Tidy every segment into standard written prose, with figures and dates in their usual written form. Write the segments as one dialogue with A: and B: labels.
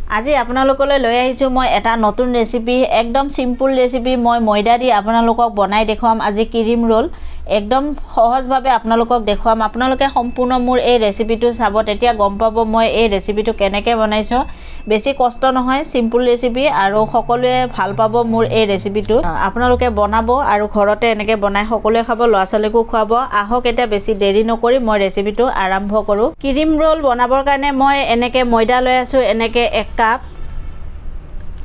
A: আজি আপোনালোকলৈ লৈ আহিছোঁ মই এটা নতুন ৰেচিপি একদম সিম্পল ৰেচিপি মই ময়দা দি আপোনালোকক বনাই দেখুৱাম আজি ক্ৰীম ৰোল একদম সহজভাৱে আপোনালোকক দেখুৱাম আপোনালোকে সম্পূৰ্ণ মোৰ এই ৰেচিপিটো চাব তেতিয়া গম পাব মই এই ৰেচিপিটো কেনেকৈ বনাইছো বেছি কষ্ট নহয় সিম্পল ৰেচিপি আৰু সকলোৱে ভাল পাব মোৰ এই ৰেচিপিটো আপোনালোকে বনাব আৰু ঘৰতে এনেকৈ বনাই সকলোৱে খাব লৰাছালিকো খুৱাব আহক এটা বেছি দেৰি নকৰি মই ৰেচিপিটো আৰম্ভ কৰো ক্ৰীম ৰোল বনাবৰ কাৰণে মই এনেকৈ ময়দা লৈ আছো এনেকৈ 1 কাপ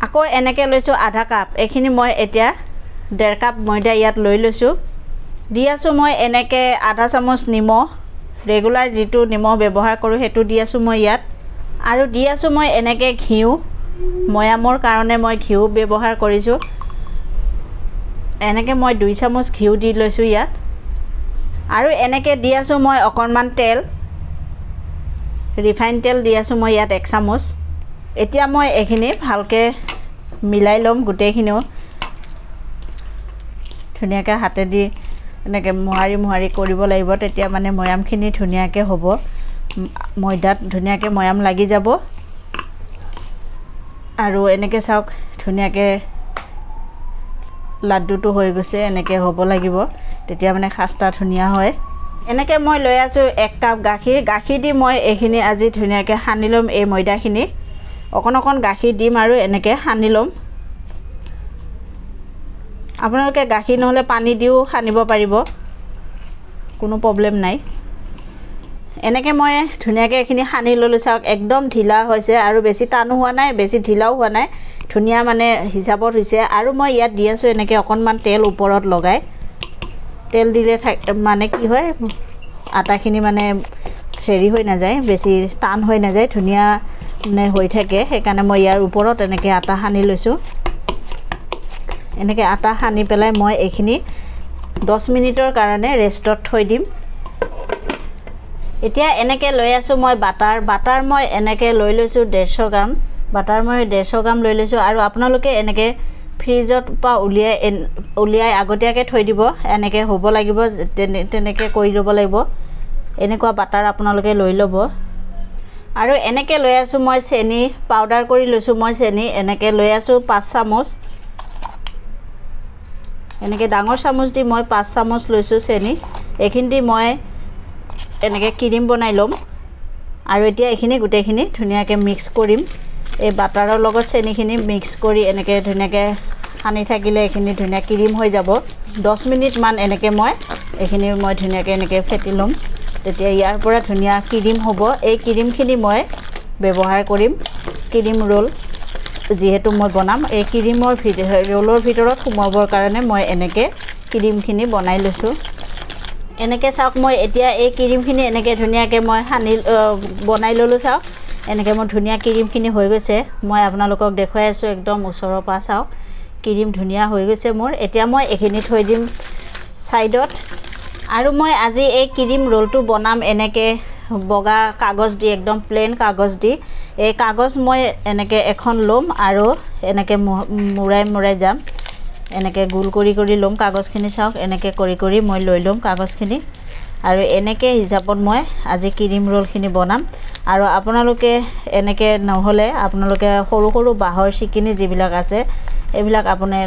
A: আকৌ এনেকৈ লৈছো আধা কাপ এখিনি মই এতিয়া 1.5 কাপ ময়দা ইয়াত লৈ লৈছো দি আছো মই এনেকৈ আধা চামুচ নিমখ ৰেগুলাৰ যেটো নিমখ ব্যৱহাৰ কৰো হেতু দি আছো মই ইয়াত আৰু দি আছো মই এনেকৈ ঘিউ ময়ামৰ কাৰণে মই ঘিউ ব্যৱহাৰ কৰিছো এনেকৈ মই 2 চামুচ ঘিউ দি লৈছো ইয়াত আৰু এনেকৈ দি আছো মই অকনমান তেল ৰিফাইন তেল দি আছো মই ইয়াত 1 চামুচ এতিয়া মই এখিনি ভালকে মিলাই লম গুটেখিনিও ধুনিয়াকৈ হাতে দি এনেকৈ মোহাৰি কৰিব লাগিব তেতিয়া মানে ময়ামখিনি ধুনিয়াকৈ হ'ব ময়দাত ধুনিয়াকৈ ময়াম লাগি যাব আৰু এনেকৈ চাওক ধুনিয়াকৈ লাড্ডুটো হৈ গৈছে এনেকৈ হ'ব লাগিব তেতিয়া মানে খাস্তা ধুনিয়া হয় এনেকৈ মই লৈ আছো 1 কাপ গাখীৰ দি মই এখিনি আজি ধুনিয়াকৈ সানি লম এই ময়দাখিনি অকন গাখীৰ দিম আৰু এনেকৈ সানি লম আপোনালোকে গাখীৰ নহলে পানী দিও সানিব পাৰিব কোনো প্ৰবলেম নাই এনেকৈ মই ধুনিয়াকৈ এখিনি সানি ললো চাওক একদম ঢিলা হৈছে আৰু বেছি টানো হোৱা নাই বেছি ঢিলাও হোৱা নাই ধুনিয়া মানে হিচাপত হৈছে আৰু মই ইয়াত দি আছো এনেকৈ অকনমান তেল ওপৰত লগাই তেল দিলে মানে কি হয় আটাখিনি মানে হেৰি হৈ না যায় বেছি টান হৈ না যায় ধুনিয়া নে হৈ থাকে সেইকাৰণে মই ইয়াৰ ওপৰত এনেকৈ আটা সানি লৈছো এনেকৈ আটা সানি পেলাই মই এখিনি 10 মিনিটৰ কাৰণে ৰেষ্টত থৈ দিম এতিয়া এনেকৈ লৈ আছো মই বাটাৰ মই এনেকৈ লৈ লৈছো 150 গ্ৰাম বাটাৰ মই 150 গ্ৰাম লৈ লৈছো আৰু আপোনালোকে এনেকৈ ফ্ৰিজত পা উলিয়াই আগতীয়াকৈ থৈ দিব এনেকৈ হ'ব লাগিব তেনেকৈ কৰি ল'ব লাগিব এনেকুৱা বাটাৰ আপোনালোকে লৈ ল'ব আৰু এনেকৈ লৈ আছো মই চেনি পাউডাৰ কৰি লৈছো মই চেনি এনেকৈ লৈ আছো 5 চামুচ এনেকৈ ডাঙৰ চামুচ দি মই 5 চামুচ লৈছো চেনি এখিনি দি মই এনেকৈ ক্ৰীম বনাই লম আৰু এতিয়া এখিনি গুটেখিনি ধুনিয়াকৈ মিক্স কৰিম এই বাটাৰৰ লগত চেনিখিনি মিক্স কৰি এনেকৈ ধুনিয়াকৈ সানি থাকিলে এখিনি ধুনিয়া ক্ৰীম হৈ যাব 10 মিনিট মান এনেকৈ মই এখিনি মই ধুনিয়াকৈ এনেকৈ ফেটি লম তেতিয়া ইয়াৰ পৰা ধুনিয়া ক্ৰীম হ'ব এই ক্ৰীমখিনি মই ব্যৱহাৰ কৰিম ক্ৰীম ৰোল যেহেতু মই বনাম এই ক্ৰীমৰ ৰোলৰ ভিতৰত সোমাবৰ কাৰণে মই এনেকৈ ক্ৰীমখিনি বনাই লৈছো এনেকৈ চাওক মই এতিয়া এই ক্ৰীমখিনি এনেকৈ ধুনিয়াকৈ মই সানি বনাই ললো চাওক এনেকৈ মোৰ ধুনিয়া ক্ৰীমখিনি হৈ গৈছে মই আপোনালোকক দেখুৱাই আছো একদম ওচৰৰ পৰা চাওক ক্ৰীম ধুনিয়া হৈ গৈছে মোৰ এতিয়া মই এখিনি থৈ দিম সাইডত আৰু মই আজি এই ক্ৰীম ৰোলটো বনাম এনেকৈ বগা কাগজ দি একদম প্লেন কাগজ দি এই কাগজ মই এনেকৈ এখন লম আৰু এনেকৈ মুৰাই যাম এনেকৈ গোল কৰি লম কাগজখিনি চাওক এনেকৈ কৰি মই লৈ লম কাগজখিনি আৰু এনেকৈ হিচাপত মই আজি ক্ৰীম ৰোলখিনি বনাম আৰু আপোনালোকে এনেকৈ নহলে আপোনালোকে সৰু বাহৰ চিকিনি যিবিলাক আছে এইবিলাক আপুনি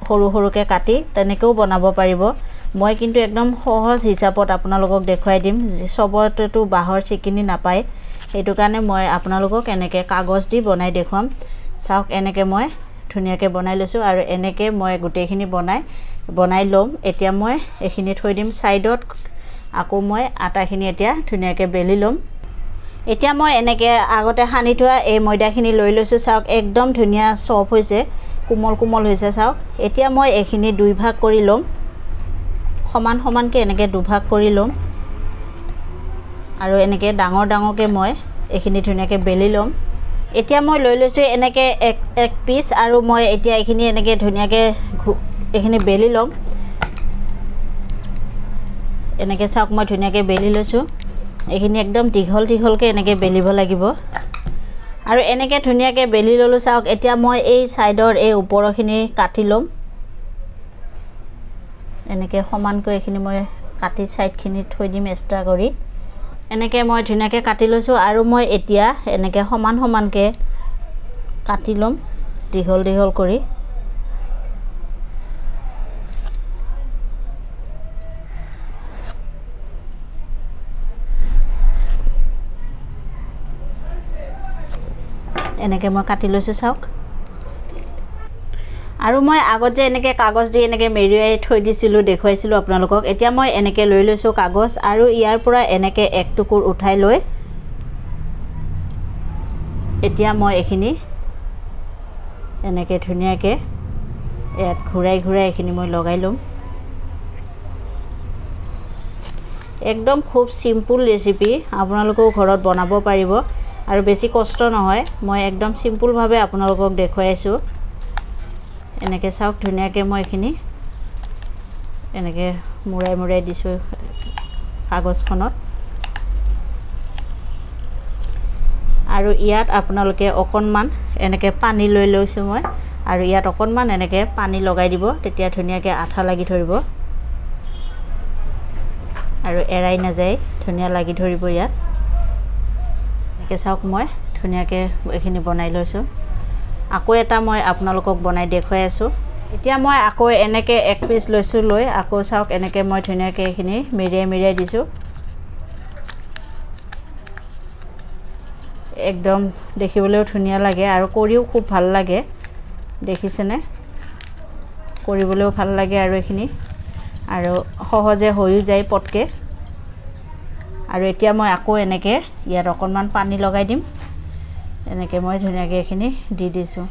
A: সৰুকে কাটি তেনেকৈও বনাব পাৰিব মই কিন্তু একদম সহজ হিচাপত আপোনালোকক দেখুৱাই দিম সবতেটো বাহৰ চিকিনি নাপায় সেইটো কাৰণে মই আপোনালোকক এনেকৈ কাগজ দি বনাই দেখুৱাম চাওক এনেকৈ মই ধুনিয়াকৈ বনাই লৈছো আৰু এনেকৈ মই গুটেখিনি বনাই লম এতিয়া মই এখিনি থৈ দিম সাইডত আকৌ মই আটাখিনি এতিয়া ধুনিয়াকৈ বেলি লম এতিয়া মই এনেকৈ আগতে সানি থোৱা এই ময়দাখিনি লৈ লৈছো চাওক একদম ধুনিয়া সফট হৈছে কোমল হৈছে চাওক এতিয়া মই এখিনি দুই ভাগ কৰি লম সমানকৈ এনেকৈ দুভাগ কৰি লম আৰু এনেকৈ ডাঙৰকৈ মই এখিনি ধুনিয়াকৈ বেলি লম এতিয়া মই লৈ লৈছো এনেকৈ এক পিস আৰু মই এতিয়া এখিনি এনেকৈ ধুনিয়াকৈ এখিনি বেলি লম এনেকৈ চাওক মই ধুনিয়াকৈ বেলি লৈছো এখিনি একদম দীঘলকৈ এনেকৈ বেলিব লাগিব আৰু এনেকৈ ধুনিয়াকৈ বেলি ললো চাওক এতিয়া মই এই সাইডৰ এই ওপৰখিনি কাটি লম এনেকৈ সমানকৈ এখিনি মই কাটি সাইডখিনি থৈ দিম এক্সট্ৰা কৰি এনেকৈ মই ধুনিয়াকৈ কাটি লৈছো আৰু মই এতিয়া এনেকৈ সমানকৈ কাটি লম দীঘল দীঘল কৰি এনেকে মই কাটি লৈছো চাওক আৰু মই আগত যে এনেকে কাগজ দি এনেকে মেৰিয়াই থৈ দিছিলো দেখুৱাইছিলো আপোনালোকক এতিয়া মই এনেকে লৈ লৈছো কাগজ আৰু ইয়াৰ পৰা এনেকে এক টুকুৰ উঠাই লৈ এতিয়া মই এখিনি এনেকে ধুনিয়াকে ইয়াত ঘুৰাই ঘুৰাই এখিনি মই লগাই লম একদম খুব সিম্পল ৰেচিপি আপোনালোকেও ঘৰত বনাব পাৰিব আৰু বেছি কষ্ট নহয় মই একদম সিম্পল ভাবে আপোনালোকক দেখুৱাইছো এনেকে চাওক ধুনিয়াকে মই এখিনি এনেকে মুৰাই মুৰাই দিছো কাগজখনত আৰু ইয়াত আপোনালোকে অকনমান এনেকে পানী লৈ লৈছো মই আৰু ইয়াত অকনমান এনেকে পানী লগাই দিব তেতিয়া ধুনিয়াকে আঠা লাগি ধৰিব আৰু এৰাই না যায় ধুনিয়া লাগি ধৰিব ইয়াত এনেকে চাওক মই ধুনিয়াকে এখিনি বনাই লৈছো আকৌ এটা মই আপোনালোকক বনাই দেখুৱাই আছো এতিয়া মই আকৌ এনেকে এক পিস লৈছো লৈ আকৌ চাওক এনেকে মই ধুনিয়াকে এখিনি মেৰিয়াই মেৰিয়াই দিছো একদম দেখিবলৈও ধুনিয়া লাগে আৰু কৰিও খুব ভাল লাগে দেখিছেনে কৰিবলৈও ভাল লাগে আৰু এখিনি আৰু সহজে হৈও যায় পটকে আৰু এতিয়া মই আকৌ এনেকে ইয়াত অকনমান পানী লগাই দিম এনেকে মই ধুনিয়াকে এখিনি দি দিছো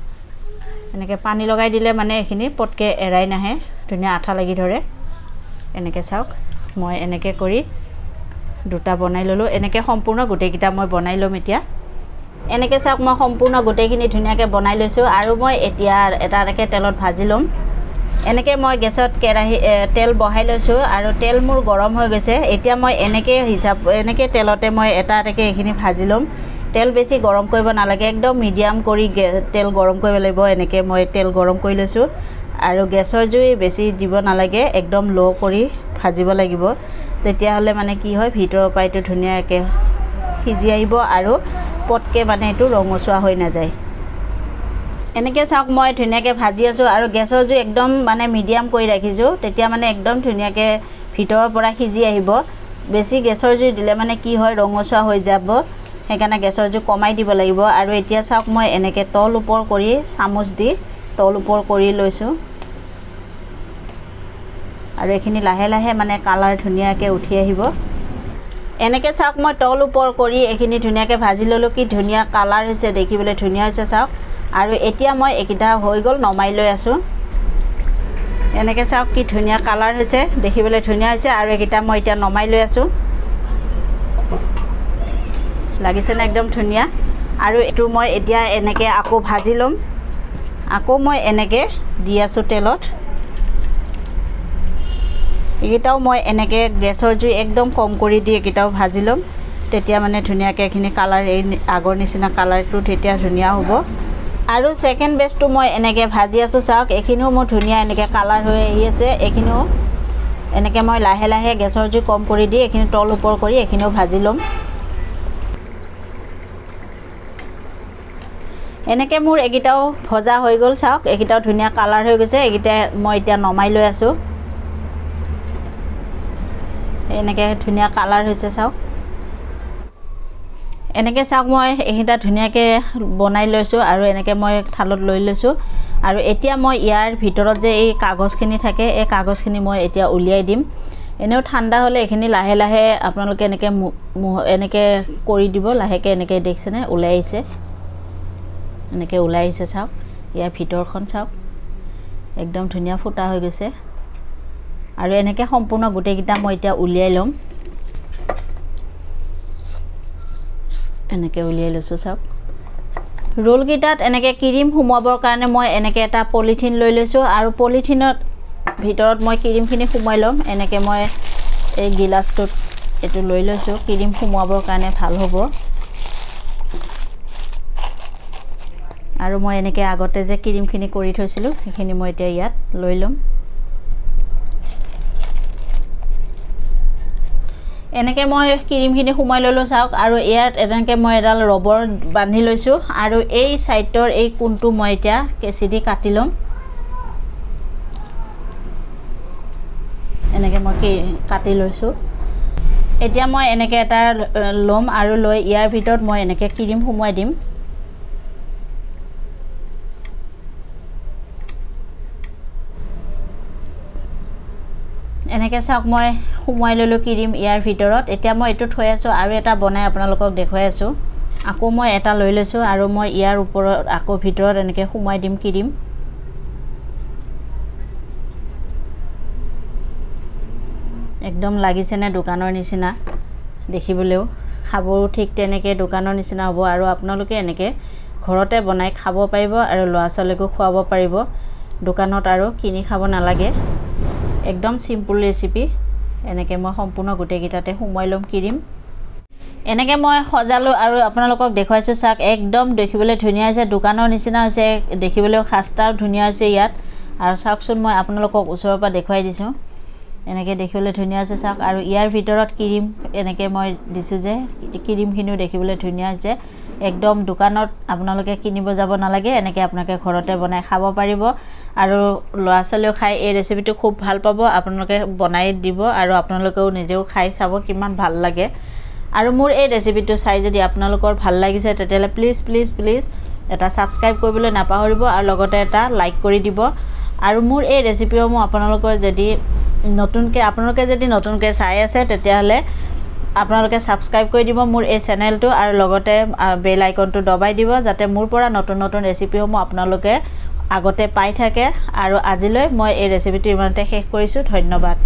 A: এনেকে পানী লগাই দিলে মানে এখিনি পটকে এৰাই নাহে ধুনিয়া আঠা লাগি ধৰে এনেকে চাওক মই এনেকে কৰি দুটা বনাই ললো এনেকে সম্পূৰ্ণ গুটেকিটা মই বনাই লম এতিয়া এনেকে চাওক মই সম্পূৰ্ণ গুটেখিনি ধুনিয়াকে বনাই লৈছো আৰু মই এতিয়া এটা এটাকে তেলত ভাজি লম এনেকে মই গেছত কেৰাহী তেল বহাই লৈছো আৰু তেল মোৰ গৰম হৈ গৈছে এতিয়া মই এনেকে হিচাপ এনেকে তেলতে মই এটা এটাকে এখিনি ভাজি লম তেল বেছি গৰম কৰিব নালাগে একদম মিডিয়াম কৰি তেল গৰম কৰিব লাগিব এনেকে মই তেল গৰম কৰি লৈছো আৰু গেছৰ জুই বেছি দিব নালাগে একদম লো কৰি ভাজিব লাগিব তেতিয়া হলে মানে কি হয় ভিতৰৰ পাইটো ধুনিয়াকে সিজি আহিব আৰু পটকে মানে এটো ৰঙচুৱা হৈ না যায় এনেকে চাওক মই ধুনিয়াকে ভাজি আছো আৰু গেছৰ জুই একদম মানে মিডিয়াম কৰি ৰাখিছো তেতিয়া মানে একদম ধুনিয়াকে ভিতৰৰ পৰা সিজি আহিব বেছি গেছৰ জুই দিলে মানে কি হয় ৰঙচুৱা হৈ যাব হেকাৰণে গেছৰ জুই কমাই দিব লাগিব আৰু এতিয়া চাওক মই এনেকে তল ওপৰ কৰি চামুচ দি তল ওপৰ কৰি লৈছো আৰু এখিনি লাহে লাহে মানে কালাৰ ধুনিয়াকে উঠি আহিব এনেকে চাওক মই তল ওপৰ কৰি এখিনি ধুনিয়াকে ভাজি ললো কি ধুনিয়া কালাৰ হৈছে দেখিবলৈ ধুনিয়া হৈছে চাওক আৰু এতিয়া মই একিটা হৈ গল নমাই লৈ আছো এনেকে চাওক কি ধুনিয়া কালাৰ হৈছে দেখিবলৈ ধুনিয়া হৈছে আৰু একিটা মই এতিয়া নমাই লৈ আছো লাগিছে না একদম ধুনিয়া আৰু এটো মই এতিয়া এনেকে আকৌ ভাজি লম আকৌ মই এনেকে দি আছো তেলত একিটাও মই এনেকে গেছৰ জুই একদম কম কৰি দি একিটাও ভাজি লম তেতিয়া মানে ধুনিয়াকে এখিনি কালাৰ এই আগৰ নিচিনা কালাৰটো তেতিয়া ধুনিয়া হ'ব আৰু সেকেন্ড বেচটো মই এনেকে ভাজি আছো চাওক এখিনিও মোৰ ধুনিয়া এনেকে কালাৰ হৈ আহি আছে এখিনিও এনেকে মই লাহে লাহে গেছৰ জুই কম কৰি দি এখিনি তল ওপৰ কৰি এখিনিও ভাজি লম এনেকে মোৰ একিটাও ভজা হৈ গল চাওক একিটাও ধুনিয়া কালাৰ হৈ গৈছে একিটা মই এতিয়া নমাই লৈ আছো এনেকে ধুনিয়া কালাৰ হৈছে চাওক এনেকে চাওক মই এহিটা ধুনিয়াকে বনাই লৈছো আৰু এনেকে মই থালত লৈ লৈছো আৰু এতিয়া মই ইয়াৰ ভিতৰত যে এই কাগজখিনি থাকে এই কাগজখিনি মই এতিয়া উলিয়াই দিম এনেও ঠাণ্ডা হলে এখিনি লাহে লাহে আপোনালোকে এনেকে কৰি দিব লাহেকে এনেকে দেখছেনে উলাই আহিছে এনেকে উলাই আহিছে চাওক ইয়াৰ ভিতৰখন চাওক একদম ধুনিয়া ফুটা হৈ গৈছে আৰু এনেকে সম্পূৰ্ণ গুটেকিটা মই এতিয়া উলিয়াই লম এনেকে উলিয়াই লৈছো চাওক रोल गिटात एनेके क्रीम हुमाबर कारणे मैं एनेके एटा पलिथिन লৈ লৈছো আৰু পলিথিনত ভিতৰত মই ক্ৰীম খিনি সুমাই লম এनेके মই এই গিলাসটোত এটো লৈ লৈছো ক্ৰীম সুমাবৰ কাৰণে ভাল হ'ব আৰু মই এनेকে আগতে যে ক্ৰীম খিনি কৰি থৈছিলো সেইখিনি মই এতিয়া ইয়াত লৈ লম এনেকৈ মই ক্ৰীমখিনি সোমাই ল'লোঁ চাওক আৰু ইয়াত এনেকৈ মই এডাল ৰবৰ বান্ধি লৈছোঁ আৰু এই ছাইডৰ এই কোণটো মই এতিয়া কেঁচি দি কাটি ল'ম এনেকৈ মই কাটি লৈছোঁ এতিয়া মই এনেকৈ এটা ল'ম আৰু লৈ ইয়াৰ ভিতৰত মই এনেকৈ ক্ৰীম সোমোৱাই দিম এনেকৈ চাওক মই সোমোৱাই ল'লোঁ ক্ৰীম ইয়াৰ ভিতৰত এতিয়া মই এইটো থৈ আছোঁ আৰু এটা বনাই আপোনালোকক দেখুৱাই আছোঁ আকৌ মই এটা লৈ লৈছোঁ আৰু মই ইয়াৰ ওপৰত আকৌ ভিতৰত এনেকৈ সোমোৱাই দিম ক্ৰীম একদম লাগিছেনে দোকানৰ নিচিনা দেখিবলৈও খাবও ঠিক তেনেকৈ দোকানৰ নিচিনা হ'ব আৰু আপোনালোকে এনেকৈ ঘৰতে বনাই খাব পাৰিব আৰু ল'ৰা ছোৱালীকো খুৱাব পাৰিব দোকানত আৰু কিনি খাব নালাগে একদম সিম্পল ৰেচিপি এনেকৈ মই সম্পূৰ্ণ গোটেইকেইটাতে সোমোৱাই ল'ম ক্ৰীম এনেকৈ মই সজালোঁ আৰু আপোনালোকক দেখুৱাইছোঁ চাওক একদম দেখিবলৈ ধুনীয়া হৈছে দোকানৰ নিচিনা হৈছে দেখিবলৈও খাস্তাও ধুনীয়া হৈছে ইয়াত আৰু চাওকচোন মই আপোনালোকক ওচৰৰ পৰা দেখুৱাই দিছোঁ এনেকৈ দেখিবলৈ ধুনীয়া হৈছে চাওক আৰু ইয়াৰ ভিতৰত ক্ৰীম এনেকৈ মই দিছোঁ যে ক্ৰীমখিনিও দেখিবলৈ ধুনীয়া হৈছে একদম দোকানত আপোনালোকে কিনিব যাব নালাগে এনেকৈ আপোনালোকে ঘৰতে বনাই খাব পাৰিব আৰু ল'ৰা ছোৱালীও খাই এই ৰেচিপিটো খুব ভাল পাব আপোনালোকে বনাই দিব আৰু আপোনালোকেও নিজেও খাই চাব কিমান ভাল লাগে আৰু মোৰ এই ৰেচিপিটো চাই যদি আপোনালোকৰ ভাল লাগিছে তেতিয়াহ'লে প্লিজ এটা ছাবস্ক্ৰাইব কৰিবলৈ নাপাহৰিব আৰু লগতে এটা লাইক কৰি দিব আৰু মোৰ এই ৰেচিপিসমূহ আপোনালোকৰ যদি নতুনকৈ চাই আছে তেতিয়াহ'লে আপোনালোকে ছাবস্ক্ৰাইব কৰি দিব মোৰ এই চেনেলটো আৰু লগতে বেল আইকনটো দবাই দিব যাতে মোৰ পৰা নতুন ৰেচিপিসমূহ আপোনালোকে আগতে পাই থাকে আৰু আজিলৈ মই এই ৰেচিপিটো ইমানতে শেষ কৰিছোঁ ধন্যবাদ